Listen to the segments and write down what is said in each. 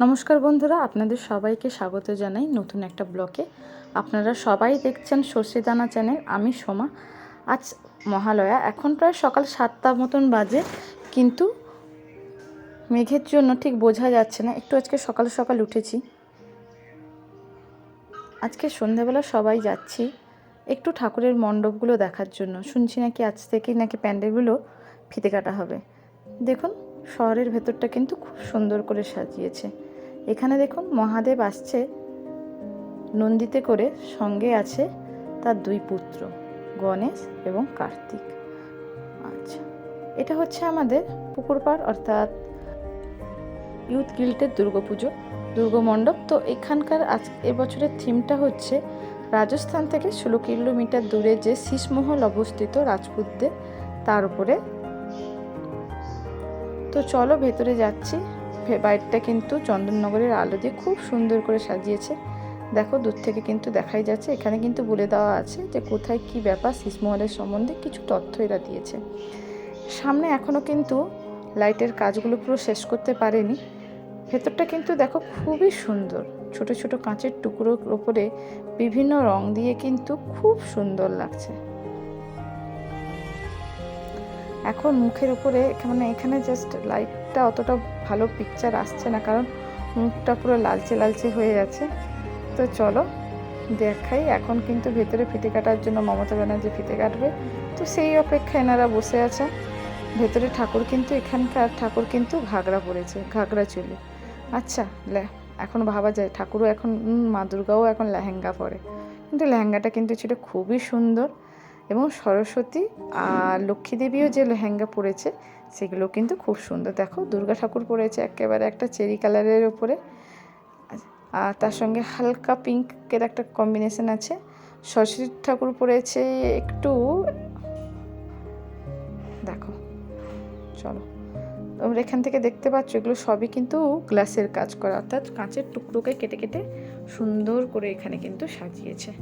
নমস্কার বন্ধুরা, আপনাদের সবাইকে স্বাগত জানাই নতুন একটা ব্লগে। আপনারা সবাই দেখছেন সর্ষে দানা চ্যানেল। আমি সোমা। আজ মহালয়া, এখন প্রায় সকাল 7টা মতন বাজে, কিন্তু মেঘের জন্য ঠিক বোঝা যাচ্ছে না। একটু আজকে সকাল সকাল উঠেছি। আজকে সন্ধ্যাবেলা সবাই যাচ্ছি একটু ঠাকুরের মণ্ডপগুলো দেখার জন্য। শুনছি নাকি আজ থেকেই নাকি প্যান্ডেলগুলো ফিতে কাটা হবে। দেখুন, শহরের ভেতরটা কিন্তু খুব সুন্দর করে সাজিয়েছে। এখানে দেখুন মহাদেব আসছে নন্দীতে করে, সঙ্গে আছে তার দুই পুত্র গণেশ এবং কার্তিক। আচ্ছা, এটা হচ্ছে আমাদের পুকুরপাড় অর্থাৎ ইউথ গিল্ডের দুর্গাপুজো দুর্গমণ্ডপ। তো এখানকার এবছরের থিমটা হচ্ছে রাজস্থান থেকে 16 কিলোমিটার দূরে যে শীষমহল অবস্থিত রাজপুতদের, তার উপরে। তো চলো ভেতরে যাচ্ছি। বাইরটা কিন্তু চন্দননগরের আলো দিয়ে খুব সুন্দর করে সাজিয়েছে। দেখো, দূর থেকে কিন্তু দেখাই যাচ্ছে। এখানে কিন্তু বলে দেওয়া আছে যে কোথায় কি ব্যাপার, শীষমহলের সম্বন্ধে কিছু তথ্য এরা দিয়েছে। সামনে এখনও কিন্তু লাইটের কাজগুলো পুরো শেষ করতে পারেনি। ভেতরটা কিন্তু দেখো খুবই সুন্দর। ছোট ছোট কাঁচের টুকরোর ওপরে বিভিন্ন রং দিয়ে কিন্তু খুব সুন্দর লাগছে। এখন মুখের উপরে মানে এখানে জাস্ট লাইটটা অতটা ভালো পিকচার আসছে না, কারণ মুখটা পুরো লালচে লালচে হয়ে আছে। তো চলো দেখাই। এখন কিন্তু ভেতরে ফিতে কাটার জন্য মমতা ব্যানার্জি ফিতে কাটবে, তো সেই অপেক্ষায় এনারা বসে আছে। ভেতরে ঠাকুর কিন্তু, এখানকার ঠাকুর কিন্তু ঘাগরা পরেছে, ঘাগরা চুলে। আচ্ছা, এখন ভাবা যায় ঠাকুরও এখন, মা দুর্গাও এখন লেহেঙ্গা পরে, কিন্তু লেহেঙ্গাটা কিন্তু ছিল খুবই সুন্দর। এবং সরস্বতী আর লক্ষ্মী দেবীও যে লেহেঙ্গা পরেছে সেগুলো কিন্তু খুব সুন্দর। দেখো, দুর্গা ঠাকুর পরেছে একেবারে একটা চেরি কালারের উপরে, আর তার সঙ্গে হালকা পিঙ্কের একটা কম্বিনেশন আছে। সরস্বতী ঠাকুর পরেছে একটু, দেখো, চলো তোমরা এখান থেকে দেখতে পাচ্ছ, এগুলো সবই কিন্তু গ্লাসের কাজ করা, অর্থাৎ কাঁচের টুকরোকে কেটে কেটে সুন্দর করে এখানে কিন্তু সাজিয়েছে।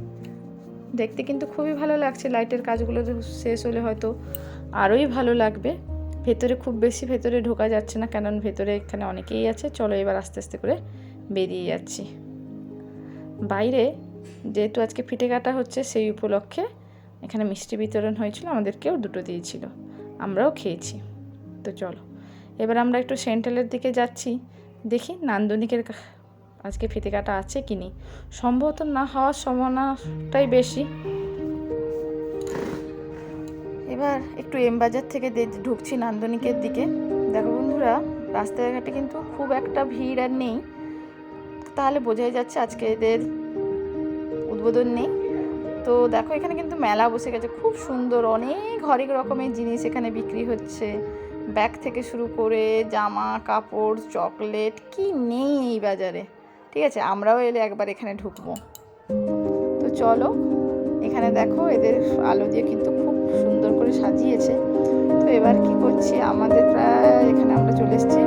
দেখতে কিন্তু খুবই ভালো লাগছে। লাইটের কাজগুলো শেষ হলে হয়তো আরোই ভালো লাগবে। ভেতরে খুব বেশি ভেতরে ঢোকা যাচ্ছে না, কারণ ভেতরে এখানে অনেকেই আছে। চলো এবার আস্তে আস্তে করে বেরিয়ে যাচ্ছি। বাইরে যেহেতু আজকে ফিতে কাটা হচ্ছে, সেই উপলক্ষে এখানে মিষ্টি বিতরণ হয়েছিল, আমাদেরকেও দুটো দিয়েছিল, আমরাও খেয়েছি। তো চলো এবার আমরা একটু সেন্ট্রালের দিকে যাচ্ছি। দেখি নান্দনিকের আজকে ফিতে কাটা আছে কি নেই। সম্ভবত না হওয়ার সম্ভাবনাটাই বেশি। এবার একটু এমবাজার থেকে ঢুকছি নান্দনিকের দিকে। দেখো বন্ধুরা, রাস্তাঘাটে কিন্তু খুব একটা ভিড় আর নেই, তাহলে বোঝাই যাচ্ছে আজকে এদের উদ্বোধন নেই। তো দেখো, এখানে কিন্তু মেলা বসে গেছে, খুব সুন্দর, অনেক হরেক রকমের জিনিস এখানে বিক্রি হচ্ছে। ব্যাগ থেকে শুরু করে জামা কাপড়, চকলেট, কি নেই এই বাজারে। ঠিক আছে, আমরাও এলে একবার এখানে ঢুকবো। তো চলো, এখানে দেখো এদের আলো দিয়ে কিন্তু খুব সুন্দর করে সাজিয়েছে। তো এবার কি করছি, আমাদের প্রায় এখানে আমরা চলে এসেছি